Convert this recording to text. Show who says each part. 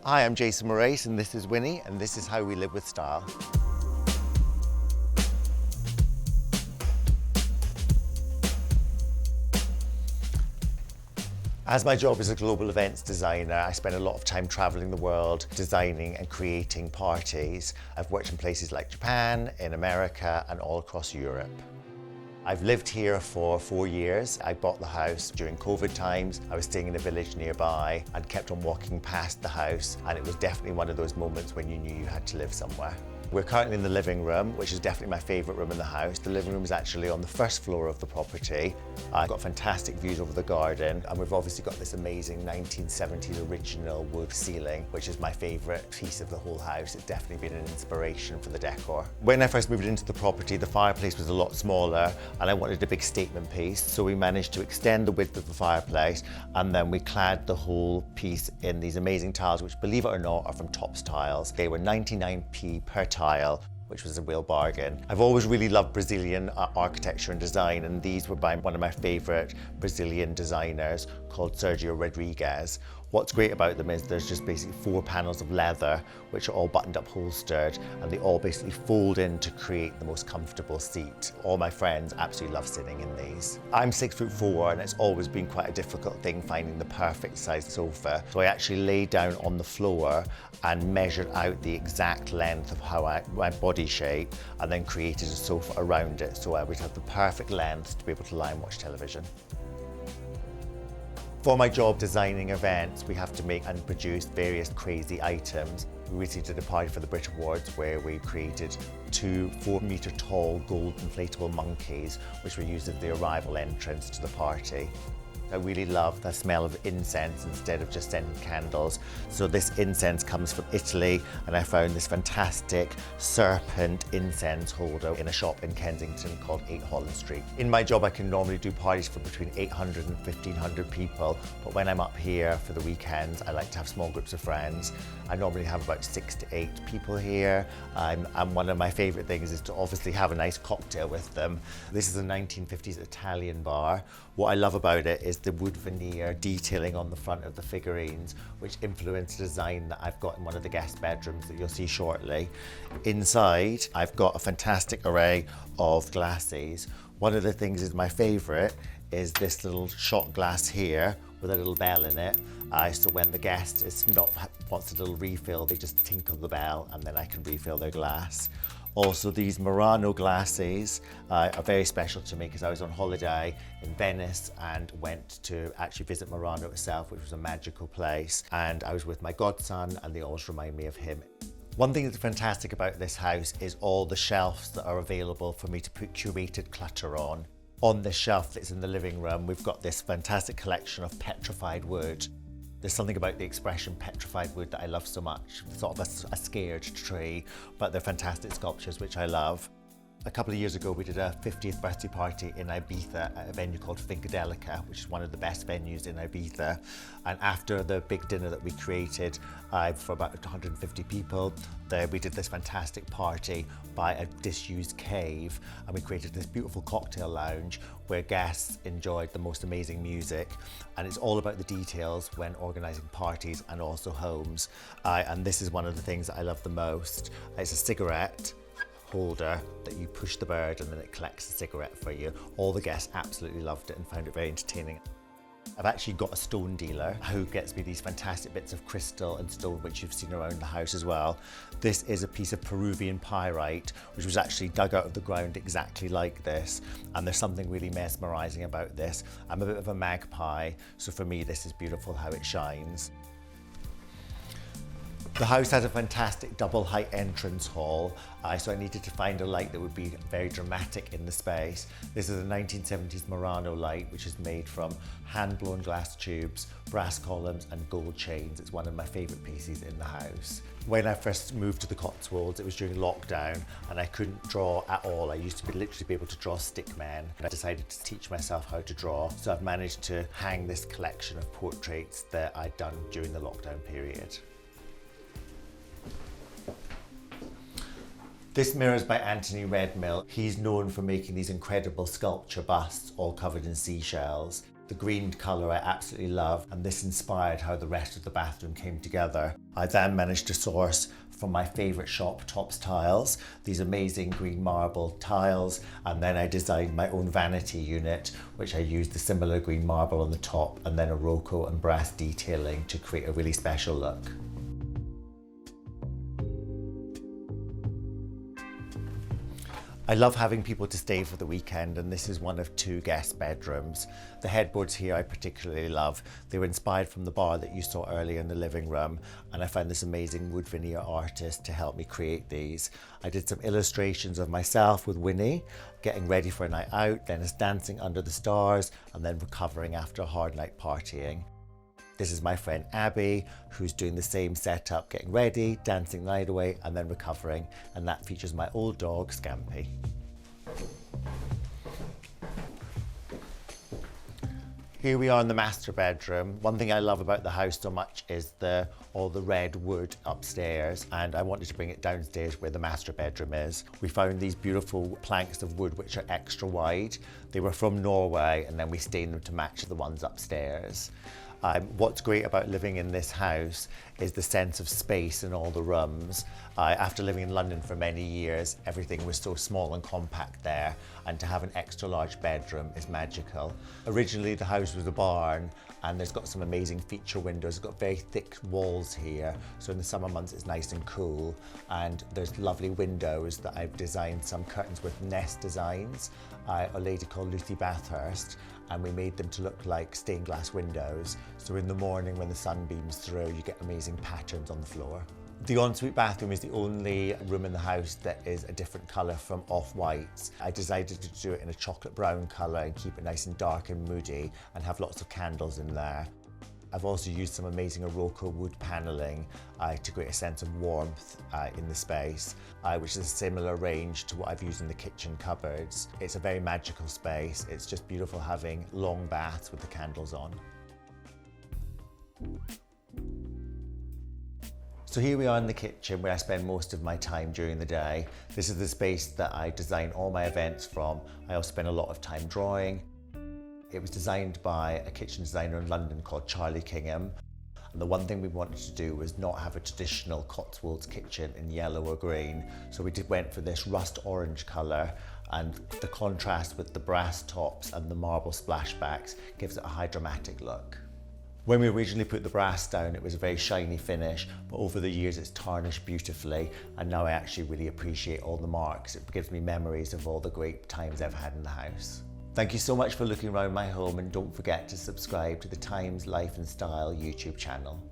Speaker 1: Hi, I'm Jason Morais and this is Winnie, and this is how we live with style. As my job is a global events designer, I spend a lot of time traveling the world, designing and creating parties. I've worked in places like Japan, in America, and all across Europe. I've lived here for 4 years. I bought the house during COVID times. I was staying in a village nearby and kept on walking past the house, and it was definitely one of those moments when you knew you had to live somewhere. We're currently in the living room, which is definitely my favourite room in the house. The living room is actually on the first floor of the property. I've got fantastic views over the garden, and we've obviously got this amazing 1970s original wood ceiling, which is my favourite piece of the whole house. It's definitely been an inspiration for the decor. When I first moved into the property, the fireplace was a lot smaller, and I wanted a big statement piece, so we managed to extend the width of the fireplace, and then we clad the whole piece in these amazing tiles, which, believe it or not, are from Tops Tiles. They were 99p per tile, which was a real bargain. I've always really loved Brazilian architecture and design, and these were by one of my favorite Brazilian designers called Sergio Rodriguez. What's great about them is there's just basically 4 panels of leather, which are all buttoned up holstered, and they all basically fold in to create the most comfortable seat. All my friends absolutely love sitting in these. I'm 6'4", and it's always been quite a difficult thing finding the perfect sized sofa. So I actually laid down on the floor and measured out the exact length of my body shape, and then created a sofa around it so I would have the perfect length to be able to lie and watch television. For my job designing events, we have to make and produce various crazy items. We recently did a party for the Brit Awards where we created 2 4-metre tall gold inflatable monkeys, which were used as the arrival entrance to the party. I really love the smell of incense instead of just scented candles. So this incense comes from Italy, and I found this fantastic serpent incense holder in a shop in Kensington called 8 Holland Street. In my job, I can normally do parties for between 800 and 1,500 people, but when I'm up here for the weekends, I like to have small groups of friends. I normally have about 6 to 8 people here, and one of my favorite things is to obviously have a nice cocktail with them. This is a 1950s Italian bar. What I love about it is the wood veneer detailing on the front of the figurines, which influenced the design that I've got in one of the guest bedrooms that you'll see shortly. Inside, I've got a fantastic array of glasses. One of the things is my favorite is this little shot glass here with a little bell in it. So when the guest wants a little refill, they just tinkle the bell and then I can refill their glass. Also, these Murano glasses are very special to me because I was on holiday in Venice and went to actually visit Murano itself, which was a magical place. And I was with my godson, and they always remind me of him. One thing that's fantastic about this house is all the shelves that are available for me to put curated clutter on. On this shelf that's in the living room, we've got this fantastic collection of petrified wood. There's something about the expression petrified wood that I love so much, sort of a scared tree, but they're fantastic sculptures, which I love. A couple of years ago, we did a 50th birthday party in Ibiza at a venue called Fincadelica, which is one of the best venues in Ibiza. And after the big dinner that we created for about 150 people, we did this fantastic party by a disused cave, and we created this beautiful cocktail lounge where guests enjoyed the most amazing music. And it's all about the details when organising parties and also homes. And this is one of the things that I love the most. It's a cigarette holder that you push the bird and then it collects the cigarette for you. All the guests absolutely loved it and found it very entertaining. I've actually got a stone dealer who gets me these fantastic bits of crystal and stone, which you've seen around the house as well. This is a piece of Peruvian pyrite, which was actually dug out of the ground exactly like this. And there's something really mesmerizing about this. I'm a bit of a magpie, so for me, this is beautiful how it shines. The house has a fantastic double height entrance hall, so I needed to find a light that would be very dramatic in the space. This is a 1970s Murano light, which is made from hand-blown glass tubes, brass columns and gold chains. It's one of my favourite pieces in the house. When I first moved to the Cotswolds, it was during lockdown and I couldn't draw at all. I used to literally be able to draw stick men, and I decided to teach myself how to draw. So I've managed to hang this collection of portraits that I'd done during the lockdown period. This mirror is by Anthony Redmill. He's known for making these incredible sculpture busts all covered in seashells. The green colour I absolutely love, and this inspired how the rest of the bathroom came together. I then managed to source from my favourite shop, Tops Tiles, these amazing green marble tiles, and then I designed my own vanity unit, which I used the similar green marble on the top and then a roco and brass detailing to create a really special look. I love having people to stay for the weekend, and this is one of 2 guest bedrooms. The headboards here I particularly love. They were inspired from the bar that you saw earlier in the living room, and I found this amazing wood veneer artist to help me create these. I did some illustrations of myself with Winnie, getting ready for a night out, then us dancing under the stars, and then recovering after a hard night partying. This is my friend Abby, who's doing the same setup, getting ready, dancing night away, and then recovering. And that features my old dog, Scampy. Here we are in the master bedroom. One thing I love about the house so much is all the red wood upstairs, and I wanted to bring it downstairs where the master bedroom is. We found these beautiful planks of wood which are extra wide. They were from Norway, and then we stained them to match the ones upstairs. What's great about living in this house is the sense of space in all the rooms. After living in London for many years, everything was so small and compact there, and to have an extra large bedroom is magical. Originally the house was a barn, and there's got some amazing feature windows. It's got very thick walls here, so in the summer months it's nice and cool, and there's lovely windows that I've designed some curtains with Nest Designs, a lady called Lucy Bathurst, and we made them to look like stained glass windows. So in the morning when the sun beams through, you get amazing patterns on the floor. The ensuite bathroom is the only room in the house that is a different colour from off-whites. I decided to do it in a chocolate brown colour and keep it nice and dark and moody and have lots of candles in there. I've also used some amazing Iroko wood panelling to create a sense of warmth in the space, which is a similar range to what I've used in the kitchen cupboards. It's a very magical space. It's just beautiful having long baths with the candles on. So here we are in the kitchen where I spend most of my time during the day. This is the space that I design all my events from. I also spend a lot of time drawing. It was designed by a kitchen designer in London called Charlie Kingham. And the one thing we wanted to do was not have a traditional Cotswolds kitchen in yellow or green. So we went for this rust orange colour, and the contrast with the brass tops and the marble splashbacks gives it a high dramatic look. When we originally put the brass down, it was a very shiny finish, but over the years it's tarnished beautifully, and now I actually really appreciate all the marks. It gives me memories of all the great times I've had in the house. Thank you so much for looking around my home, and don't forget to subscribe to the Times Life and Style YouTube channel.